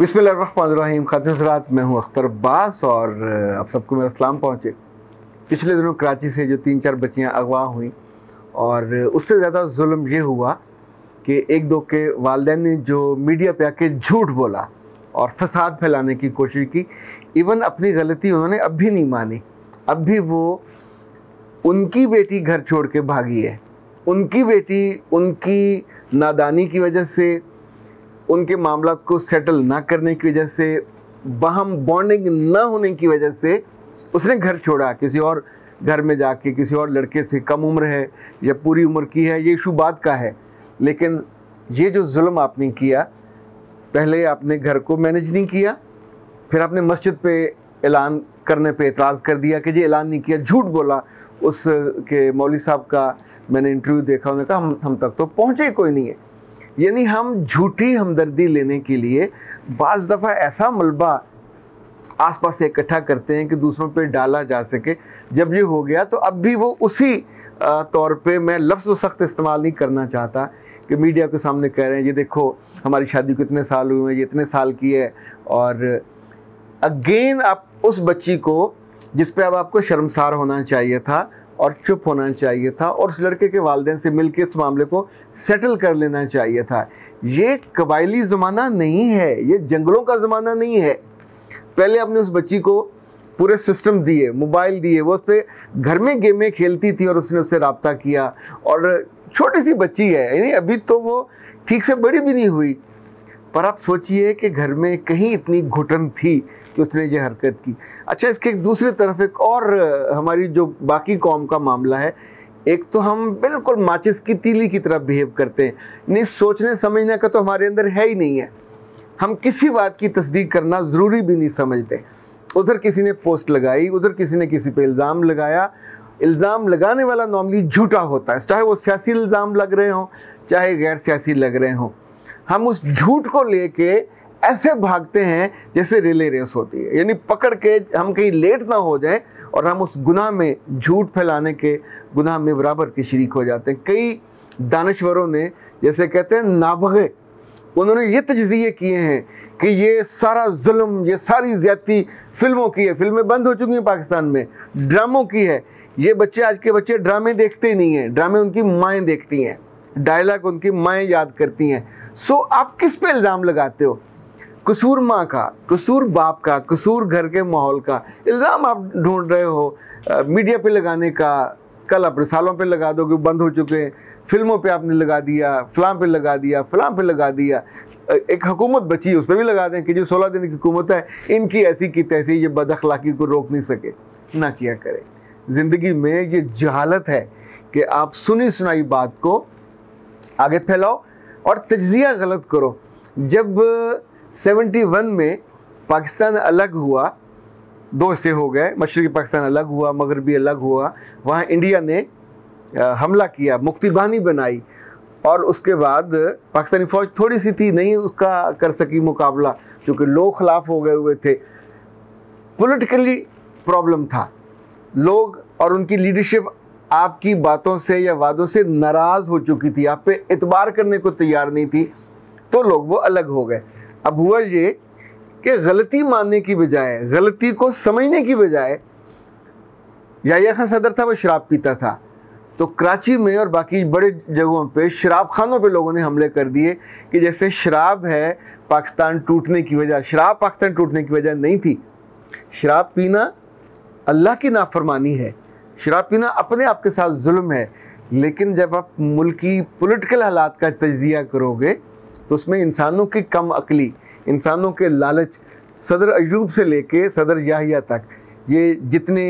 बिस्मिल्लाहिर्रहमानिर्रहीम। खातिन-ए-हज़रात, मैं हूँ अख्तर अब्बास और आप सबको मेरा सलाम पहुँचे। पिछले दिनों कराची से जो 3-4 बच्चियाँ अगवा हुई और उससे ज़्यादा जुल्म ये हुआ कि एक दो के वालिदैन ने जो मीडिया पे आके झूठ बोला और फसाद फैलाने की कोशिश की। इवन अपनी गलती उन्होंने अब भी नहीं मानी। अब भी वो उनकी बेटी घर छोड़ के भागी है। उनकी बेटी उनकी नादानी की वजह से, उनके मामलात को सेटल ना करने की वजह से, बाहम बॉन्डिंग ना होने की वजह से उसने घर छोड़ा। किसी और घर में जाके किसी और लड़के से, कम उम्र है या पूरी उम्र की है, ये इशू बात का है। लेकिन ये जो जुल्म आपने किया, पहले आपने घर को मैनेज नहीं किया, फिर आपने मस्जिद पे ऐलान करने पे एतराज़ कर दिया कि जी ऐलान नहीं किया, झूठ बोला। उस के मौलवी साहब का मैंने इंटरव्यू देखा, उन्होंने कहा हम तक तो पहुँचे कोई नहीं है। यानी हम झूठी हमदर्दी लेने के लिए बाज़ दफ़ा ऐसा मलबा आसपास से इकट्ठा करते हैं कि दूसरों पे डाला जा सके। जब ये हो गया तो अब भी वो उसी तौर पे, मैं लफ्ज़ तो सख्त इस्तेमाल नहीं करना चाहता, कि मीडिया के सामने कह रहे हैं ये देखो हमारी शादी को इतने साल हुए हैं, ये इतने साल की है। और अगेन आप उस बच्ची को, जिस पे अब आपको शर्मसार होना चाहिए था और चुप होना चाहिए था और उस लड़के के वालिदैन से मिल के इस मामले को सेटल कर लेना चाहिए था। ये कबायली ज़माना नहीं है, ये जंगलों का ज़माना नहीं है। पहले आपने उस बच्ची को पूरे सिस्टम दिए, मोबाइल दिए, वो उस पर घर में गेमें खेलती थी और उसने उससे रब्ता किया। और छोटी सी बच्ची है, यानी अभी तो वो ठीक से बड़ी भी नहीं हुई, पर आप सोचिए कि घर में कहीं इतनी घुटन थी कि उसने ये हरकत की। अच्छा, इसके दूसरी तरफ एक और हमारी जो बाकी कौम का मामला है। एक तो हम बिल्कुल माचिस की तीली की तरह बिहेव करते हैं, नहीं सोचने समझने का तो हमारे अंदर है ही नहीं है। हम किसी बात की तस्दीक करना ज़रूरी भी नहीं समझते। उधर किसी ने पोस्ट लगाई, उधर किसी ने किसी पे इल्ज़ाम लगाया। इल्ज़ाम लगाने वाला नॉर्मली झूठा होता है, चाहे वो सियासी इल्ज़ाम लग रहे हों चाहे गैर सियासी लग रहे हों। हम उस झूठ को लेके ऐसे भागते हैं जैसे रिले रेस होती है, यानी पकड़ के हम कहीं लेट ना हो जाएं और हम उस गुनाह में, झूठ फैलाने के गुनाह में बराबर के शरीक हो जाते हैं। कई दानश्वरों ने, जैसे कहते हैं नाबगे, उन्होंने ये तजज़िये किए हैं कि ये सारा जुल्म, ये सारी ज़्यादती फिल्मों की है। फिल्में बंद हो चुकी हैं पाकिस्तान में, ड्रामों की है। ये बच्चे, आज के बच्चे ड्रामे देखते ही नहीं हैं, ड्रामे उनकी माएँ देखती हैं, डायलॉग उनकी माएँ याद करती हैं। सो आप किस पे इल्ज़ाम लगाते हो? कसूर माँ का, कसूर बाप का, कसूर घर के माहौल का। इल्ज़ाम आप ढूंढ रहे हो मीडिया पे लगाने का। कल आप रिसालों पे लगा दो कि बंद हो चुके हैं, फिल्मों पे आपने लगा दिया, फलां पे लगा दिया, फलां पे लगा दिया। एक हुकूमत बची, उस पर भी लगा दें कि जो 16 दिन की हुकूमत है, इनकी ऐसी की तैसी, ये बदअखलाकी को रोक नहीं सके। ना किया करें। ज़िंदगी में ये जहालत है कि आप सुनी सुनाई बात को आगे फैलाओ और तज्ज़िया गलत करो। जब 71 में पाकिस्तान अलग हुआ, दो हिस्से हो गए, मशरक़ी पाकिस्तान अलग हुआ, मगरबी अलग हुआ। वहाँ इंडिया ने हमला किया, मुक्तिबानी बनाई और उसके बाद पाकिस्तानी फ़ौज थोड़ी सी थी, नहीं उसका कर सकी मुकाबला, क्योंकि लोग ख़िलाफ़ हो गए हुए थे। पॉलिटिकली प्रॉब्लम था, लोग और उनकी लीडरशिप आपकी बातों से या वादों से नाराज़ हो चुकी थी, आप पे एतबार करने को तैयार नहीं थी, तो लोग वो अलग हो गए। अब हुआ ये कि गलती मानने की बजाय, गलती को समझने की बजाय, याहिया खान सदर था, वो शराब पीता था, तो कराची में और बाकी बड़े जगहों पे शराब खानों पे लोगों ने हमले कर दिए कि जैसे शराब है पाकिस्तान टूटने की वजह। शराब पाकिस्तान टूटने की वजह नहीं थी। शराब पीना अल्लाह की नाफरमानी है, शराब पीना अपने आप के साथ जुल्म है। लेकिन जब आप मुल्की पॉलिटिकल हालात का तज्ज़िया करोगे तो उसमें इंसानों की कम अक्ली, इंसानों के लालच, सदर अयूब से लेके सदर याहिया तक, ये जितने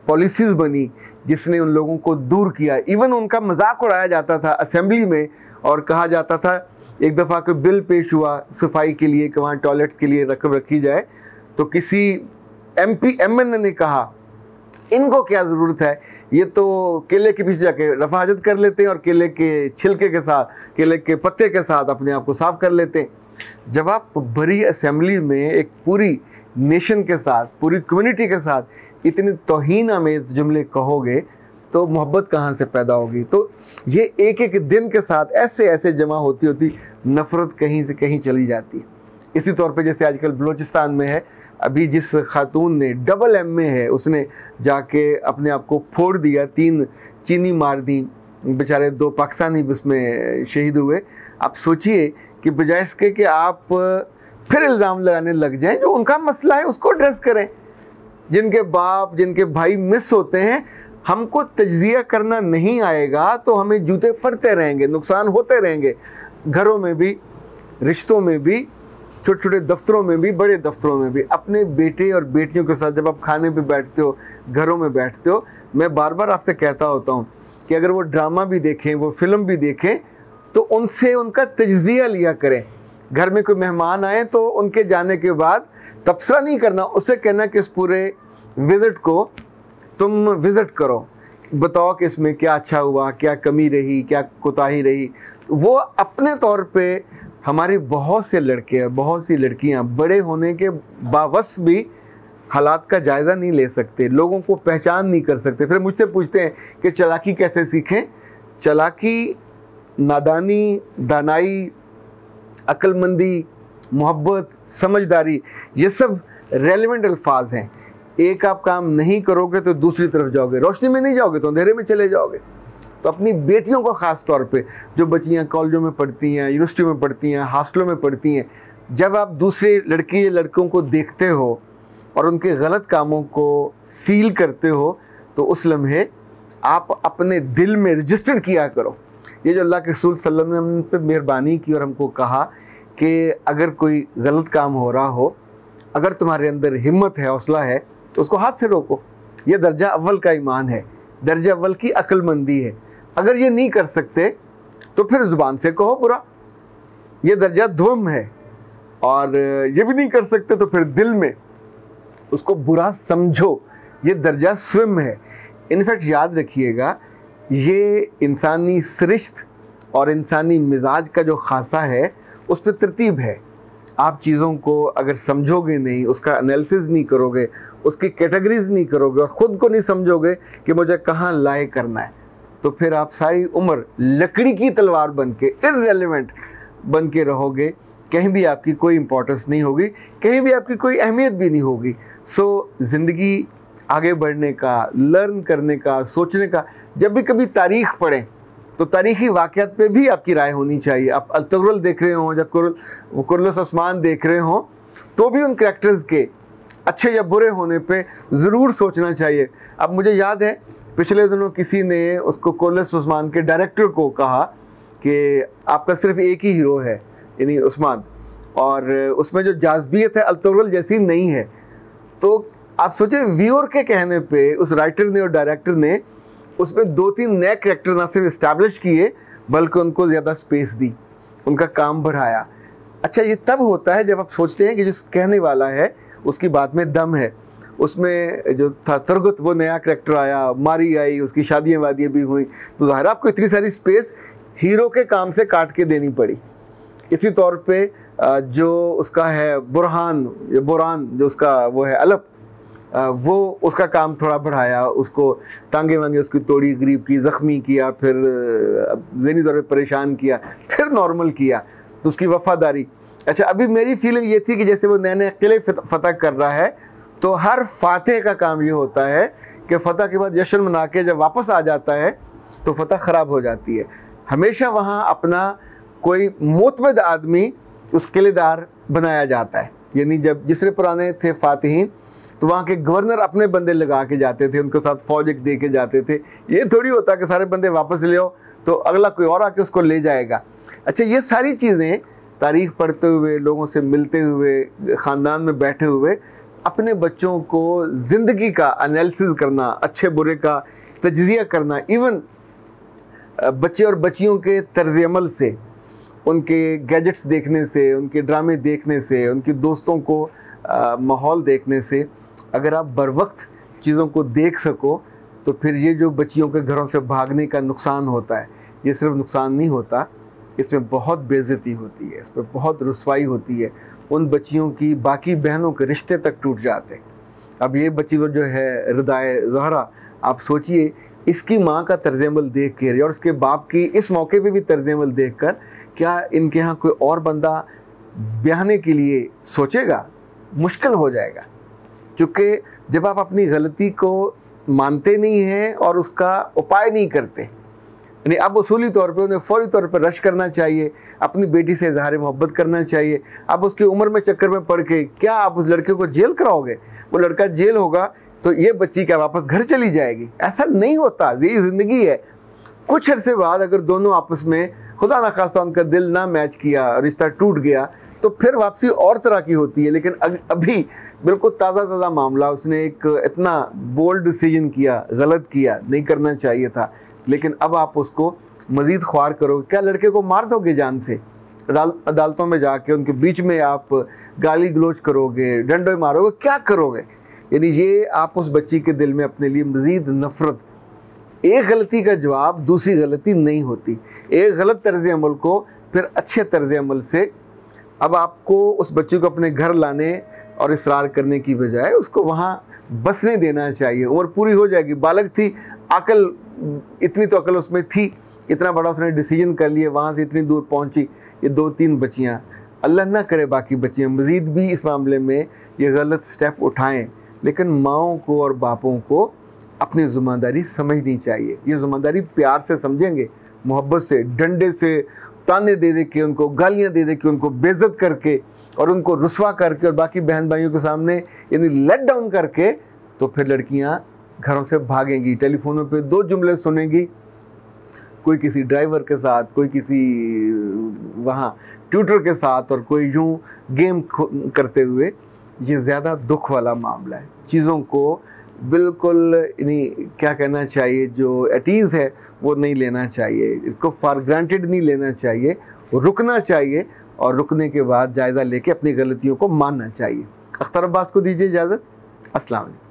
पॉलिसीज़ बनी जिसने उन लोगों को दूर किया। इवन उनका मजाक उड़ाया जाता था असेंबली में और कहा जाता था, एक दफ़ा कोई बिल पेश हुआ सफाई के लिए कि वहाँ टॉयलेट्स के लिए रकम रखी जाए, तो किसी MP MN ने कहा इनको क्या ज़रूरत है, ये तो केले के पीछे जाके रफाजत कर लेते हैं और केले के छिलके के साथ, केले के पत्ते के साथ अपने आप को साफ कर लेते हैं। जब आप बड़ी असेंबली में एक पूरी नेशन के साथ, पूरी कम्युनिटी के साथ इतने तौहीन आमेज़ जुमले कहोगे तो मोहब्बत कहाँ से पैदा होगी? तो ये एक एक दिन के साथ ऐसे ऐसे जमा होती होती नफ़रत कहीं से कहीं चली जाती है। इसी तौर पे जैसे आजकल बलूचिस्तान में है, अभी जिस खातून ने डबल MA है उसने जाके अपने आप को फोड़ दिया, 3 चीनी मार दी, बेचारे 2 पाकिस्तानी भी उसमें शहीद हुए। आप सोचिए कि बजाय इसके कि आप फिर इल्ज़ाम लगाने लग जाएं, जो उनका मसला है उसको एड्रेस करें। जिनके बाप जिनके भाई मिस होते हैं, हमको तज्जिया करना नहीं आएगा तो हमें जूते पड़ते रहेंगे, नुकसान होते रहेंगे, घरों में भी, रिश्तों में भी, छोटे छोटे दफ्तरों में भी, बड़े दफ्तरों में भी। अपने बेटे और बेटियों के साथ जब आप खाने पे बैठते हो, घरों में बैठते हो, मैं बार बार आपसे कहता होता हूँ कि अगर वो ड्रामा भी देखें, वो फिल्म भी देखें, तो उनसे उनका तज्जिया लिया करें। घर में कोई मेहमान आए तो उनके जाने के बाद तबसरा नहीं करना, उससे कहना कि इस पूरे विज़िट को तुम विज़िट करो, बताओ कि इसमें क्या अच्छा हुआ, क्या कमी रही, क्या कोताही रही। वो अपने तौर पे, हमारे बहुत से लड़के, बहुत सी लड़कियां बड़े होने के बावजूद भी हालात का जायज़ा नहीं ले सकते, लोगों को पहचान नहीं कर सकते। फिर मुझसे पूछते हैं कि चालाकी कैसे सीखें। चालाकी, नादानी, दानाई, अक्लमंदी, मोहब्बत, समझदारी, ये सब रेलेवेंट अल्फाज हैं। एक आप काम नहीं करोगे तो दूसरी तरफ जाओगे, रोशनी में नहीं जाओगे तो अंधेरे में चले जाओगे। तो अपनी बेटियों को ख़ास तौर पे, जो बच्चियां कॉलेजों में पढ़ती हैं, यूनिवर्सिटी में पढ़ती हैं, हॉस्टलों में पढ़ती हैं, जब आप दूसरे लड़की या लड़कों को देखते हो और उनके गलत कामों को फील करते हो, तो उस लम्हे आप अपने दिल में रजिस्टर किया करो। ये जो अल्लाह के रसूल सल्लल्लाहु अलैहि वसल्लम ने हम पे मेहरबानी की और हमको कहा कि अगर कोई गलत काम हो रहा हो, अगर तुम्हारे अंदर हिम्मत है, हौसला है, तो उसको हाथ से रोको। ये दर्जा अव्वल का ईमान है, दर्जा अव्वल की अक्लमंदी है। अगर ये नहीं कर सकते तो फिर ज़ुबान से कहो बुरा, ये दर्जा दुम है। और ये भी नहीं कर सकते तो फिर दिल में उसको बुरा समझो, ये दर्जा स्वयं है। इनफैक्ट याद रखिएगा, ये इंसानी सरिश्त और इंसानी मिजाज का जो खासा है, उस पर तरतीब है। आप चीज़ों को अगर समझोगे नहीं, उसका एनालिसिस नहीं करोगे, उसकी कैटेगरीज नहीं करोगे और ख़ुद को नहीं समझोगे कि मुझे कहाँ लाए करना है, तो फिर आप सारी उम्र लकड़ी की तलवार बन के, इररेलेवेंट बन के रहोगे। कहीं भी आपकी कोई इंपॉर्टेंस नहीं होगी, कहीं भी आपकी कोई अहमियत भी नहीं होगी। सो ज़िंदगी आगे बढ़ने का, लर्न करने का, सोचने का, जब भी कभी तारीख़ पढ़ें तो तारीख़ी वाक़यात पे भी आपकी राय होनी चाहिए। आप अल-तुग़रल देख रहे हों या कुर्रतुल उस्मान देख रहे हों, तो भी उन करैक्टर्स के अच्छे या बुरे होने पे ज़रूर सोचना चाहिए। अब मुझे याद है पिछले दिनों किसी ने उसको कुर्रतुल उस्मान के डायरेक्टर को कहा कि आपका सिर्फ एक ही हीरो है, यानी उस्मान, और उसमें जो जाज़बियत है अल-तुग़रल जैसी नहीं है। तो आप सोचें, व्यूअर के कहने पे उस राइटर ने और डायरेक्टर ने उसमें 2-3 नए कैरेक्टर ना सिर्फ इस्टेब्लिश किए, बल्कि उनको ज़्यादा स्पेस दी, उनका काम बढ़ाया। अच्छा, ये तब होता है जब आप सोचते हैं कि जिस कहने वाला है उसकी बात में दम है। उसमें जो था तुरगत, वो नया कैरेक्टर आया, मारी आई, उसकी शादियाँ वादियाँ भी हुई, तो ज़ाहिर आपको इतनी सारी स्पेस हीरो के काम से काट के देनी पड़ी। इसी तौर पे जो उसका है बुरहान जो उसका वो है अलप, वो उसका काम थोड़ा बढ़ाया, उसको टांगे वांगे उसकी तोड़ी, गरीब की, ज़ख्मी किया, फिर ज़हनी तौर पर परेशान किया, फिर नॉर्मल किया, तो उसकी वफ़ादारी। अच्छा, अभी मेरी फीलिंग ये थी कि जैसे वो नए नए किले फ़तह कर रहा है, तो हर फातह का काम ये होता है कि फ़तह के बाद जश्न मना के जब वापस आ जाता है तो फ़तह ख़राब हो जाती है। हमेशा वहाँ अपना कोई मोतमद आदमी उस किलेदार बनाया जाता है। यानी जब जिसने पुराने थे फातिहीन, तो वहाँ के गवर्नर अपने बंदे लगा के जाते थे, उनके साथ फौज एक दे के जाते थे। ये थोड़ी होता कि सारे बंदे वापस ले आओ तो अगला कोई और आके उसको ले जाएगा। अच्छा, ये सारी चीज़ें तारीख़ पढ़ते हुए, लोगों से मिलते हुए, ख़ानदान में बैठे हुए, अपने बच्चों को ज़िंदगी का एनालिसिस करना, अच्छे बुरे का तज्ज़िया करना, इवन बच्चे और बच्चियों के तर्ज़ अमल से, उनके गैजेट्स देखने से, उनके ड्रामे देखने से, उनके दोस्तों को माहौल देखने से, अगर आप बर वक्त चीज़ों को देख सको, तो फिर ये जो बच्चियों के घरों से भागने का नुकसान होता है, ये सिर्फ नुकसान नहीं होता, इसमें बहुत बेइज्जती होती है, इस पर बहुत रुसवाई होती है। उन बच्चियों की बाकी बहनों के रिश्ते तक टूट जाते हैं। अब ये बच्ची वो जो है रिदाए ज़हरा, आप सोचिए, इसकी माँ का तर्ज़ अमल देख कर और उसके बाप की इस मौके पे भी तर्ज़ अमल देख कर, क्या इनके यहाँ कोई और बंदा ब्याहने के लिए सोचेगा, मुश्किल हो जाएगा। क्योंकि जब आप अपनी गलती को मानते नहीं हैं और उसका उपाय नहीं करते, यानी अब उसूली तौर पे उन्हें फौरी तौर पर रश करना चाहिए, अपनी बेटी से इजहार मोहब्बत करना चाहिए। अब उसकी उम्र में चक्कर में पड़ के क्या आप उस लड़के को जेल कराओगे? वो लड़का जेल होगा तो ये बच्ची क्या वापस घर चली जाएगी? ऐसा नहीं होता, ये ज़िंदगी है। कुछ अरसे बाद अगर दोनों आपस में खुदा न खास्ता उनका दिल ना मैच किया, रिश्ता टूट गया, तो फिर वापसी और तरह की होती है। लेकिन अभी बिल्कुल ताज़ा मामला, उसने एक इतना बोल्ड डिसीजन किया, गलत किया, नहीं करना चाहिए था, लेकिन अब आप उसको मज़ीद ख्वार करोगे। क्या लड़के को मार दोगे जान से? अदालतों में जाके उनके बीच में आप गाली गलोच करोगे, डंडे मारोगे, क्या करोगे? यानी ये आप उस बच्ची के दिल में अपने लिए मज़ीद नफ़रत। एक गलती का जवाब दूसरी गलती नहीं होती। एक गलत तर्ज़ अमल को फिर अच्छे तर्ज़ अमल से, अब आपको उस बच्ची को अपने घर लाने और इसरार करने की बजाय उसको वहाँ बसने देना चाहिए। उम्र पूरी हो जाएगी, बालक थी, अकल इतनी तो अकल उसमें थी, इतना बड़ा उसने डिसीजन कर लिया, वहाँ से इतनी दूर पहुँची। ये 2-3 बच्चियाँ, अल्लाह ना करे बाकी बच्चियाँ मज़ीद भी इस मामले में ये गलत स्टेप उठाएं। लेकिन माओं को और बापों को अपनी ज़िम्मेदारी समझनी चाहिए। ये ज़िम्मेदारी प्यार से समझेंगे, मोहब्बत से, डंडे से ताने दे दे के, उनको गालियाँ दे दे के, उनको बेइज्जत करके और उनको रुस्वा करके और बाकी बहन भाइयों के सामने यानी लेट डाउन करके, तो फिर लड़कियाँ घरों से भागेंगी। टेलीफोनों पे 2 जुमले सुनेंगी, कोई किसी ड्राइवर के साथ, कोई किसी वहाँ ट्यूटर के साथ, और कोई यूँ गेम करते हुए। ये ज़्यादा दुख वाला मामला है। चीज़ों को बिल्कुल यानी क्या कहना चाहिए, जो एटीज़ है वो नहीं लेना चाहिए, इसको फॉर ग्रांटेड नहीं लेना चाहिए, रुकना चाहिए और रुकने के बाद जायज़ा लेके अपनी गलतियों को मानना चाहिए। अख्तर अब्बास को दीजिए इजाज़त। अस्सलाम वालेकुम।